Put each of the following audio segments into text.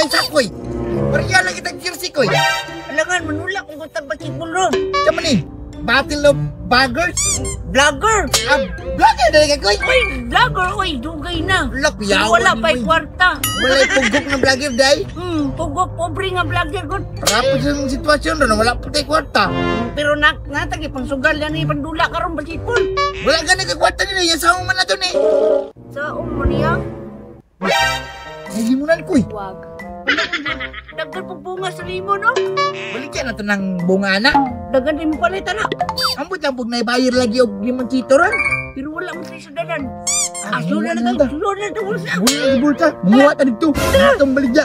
Ay, sakoy. Pariya lang kitang jersey koy. Alangan, manula kung gusto basketball ron. Sama ni, Battle of Buggers. Vlogger. Vlogger na lang koy. Uy, vlogger, uy, dugay na. Piyawan wala ni pa'y mo, kwarta. Wala'y pugok na vlogger day. Pugok, pobre nga vlogger ko. Rapos yung sitwasyon ron, wala po tayo kwarta. Pero natagi, pang sugal yan eh, pandula ka ron basketball. Wala ka na kwarta nila, yung sahong man na to ni. Sa mo niya? Ay, limunan koy. Wag. Dagan po bunga sa limon, no? Balikyan na to ng bunga na. Dagan din mo palitan na. Ambot lang pag naibayar lagi og limoncito ron. Pero wala mo sa dadan. Wala Sunod na ito. Sunod na ito. Wala na bulsa. Muha ta dito. Itong baligya.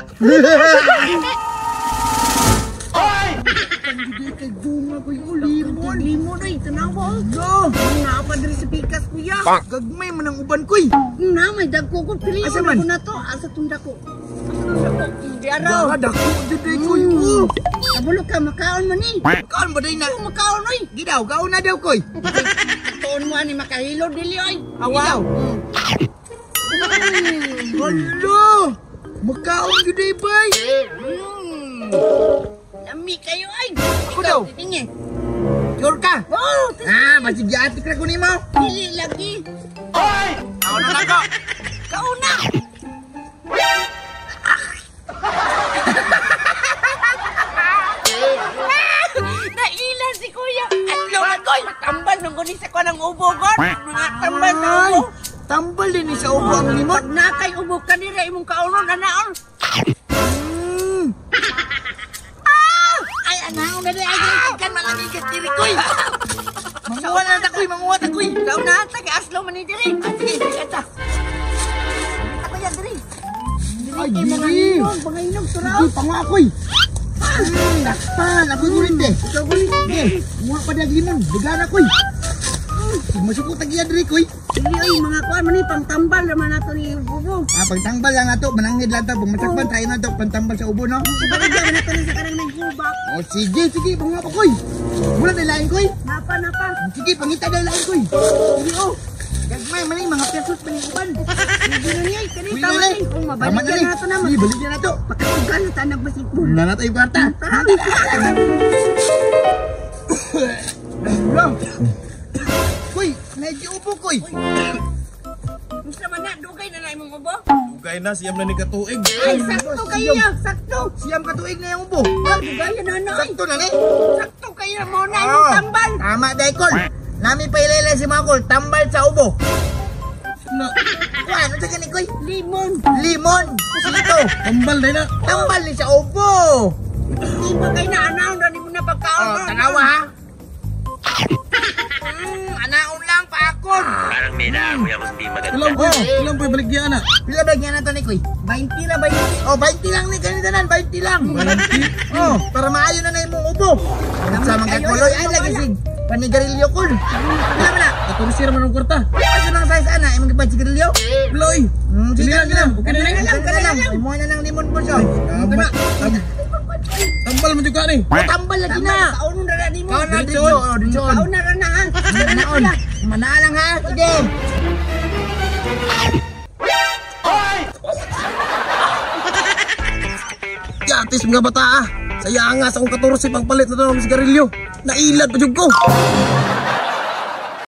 Kay bunga ko yung limon. Limon ay, tanawa. No. Napadari sa pikas, kuya. Gagmay man ang uban ko'y. Na, may dagko ko. Pili Asa ko man? na to. Asa tunda ko. Hindi araw. Dako dito ko'y. Kabulok ka, makaon mo ni. Kaon ba day na? Makaon, oy. Gidaw, gaon na daw ko'y. Tuon mo ani makahilo, dili, oy. Awaw. Hala. Makaon yun day bay. Lami kayo, ay. Ako daw. Titingin. Sure ka? Oh, Masig atik na ko ni mo. dili lagi. Hoy! Ako na lang ko. Kauna. Nailan si kuya. Atlo na koy. Tambal nung gunin sa ko ng ubo ko. Mga tambal na ubo. Tambal din ni sa ubo ang limon. Pag nakay ubo ka nila imong kaunon anaon. Ay anaon na di ay kan malagi ka diri koy. Manguha na takoy, manguha takoy. Ikaw na taga aslo man ni diri. Sige, sige ta. Ako yan diri. Ay, Kay mga dili. inog, mga inog turaw. Hindi, pangakoy. Takpan, ako'y gulinde. Ikaw gulinde. Sige, muha pa dag limon. Dagana koy. Masukot tagiya diri koy. Dili oy mga kuan man ni pangtambal naman nato ni ubo. Pagtambal lang ato, manangid lang to. Pag matakpan tayo na to, pantambal sa ubo, no? Ibalik na nato ni sa kanang naghubak. O sige, sige, panguha pa koy. Mula na lain koy. Napa. Sige, pangita na lain koy. Dili oh. Gagmay, maning mga pesos paniguban. Hindi na niya, kani Uy, tama nalay. ni. Kung Tama mabalik na yan nato naman. Sige, balik na to. Pakasugan na tanag basikbol. Wala na tayo kwarta. Koy, medyo upo koy. Gusto man na, dugay na na imong ubo. Dugay na, siyam na ni katuig. Ay, sakto kayo ya, sakto. Siyam katuig na yung ubo. Dugay na na. Sakto na ni. Sakto kayo mo na imong tambal. Tama, Daikol. Nami pa ilalay si Makol, tambal sa ubo. Na, Kuan, ano sa gani koy? Limon. Limon. Sito. tambal na na. Tambal ni sa ubo. Di ba kayo na anaw na di mo na pagkaon. Tanawa ha. Anaon lang pa akon. Parang may naamoy ako hindi maganda. Ilang po baligyan na. Pila ba niya na to ni koy? 20 na 20. Oh, 20 lang ni ganito nan, 20 lang. 20. Oh, para maayo na imong ubo. Sa mga koloy ay lagi sig panigarilyo kul. Pila man na? Katurisir man ang kwarta. Asa nang size ana imong gipad sigarilyo? Bloy. Sige Sige na. na, okay na lang. Kana lang. Imo na nang limon po siya. Tambal mo juga ni. Tambal lagi na. Kaunon na na di mo. Kaon na dito. Oh, dito. Kaunon na na ha. Naon. Manalang ha. Sige. Yatis mga bata ah. Saya nga sa akong 14 pagpalit na ito ng sigarilyo. Nailad pa jud ko.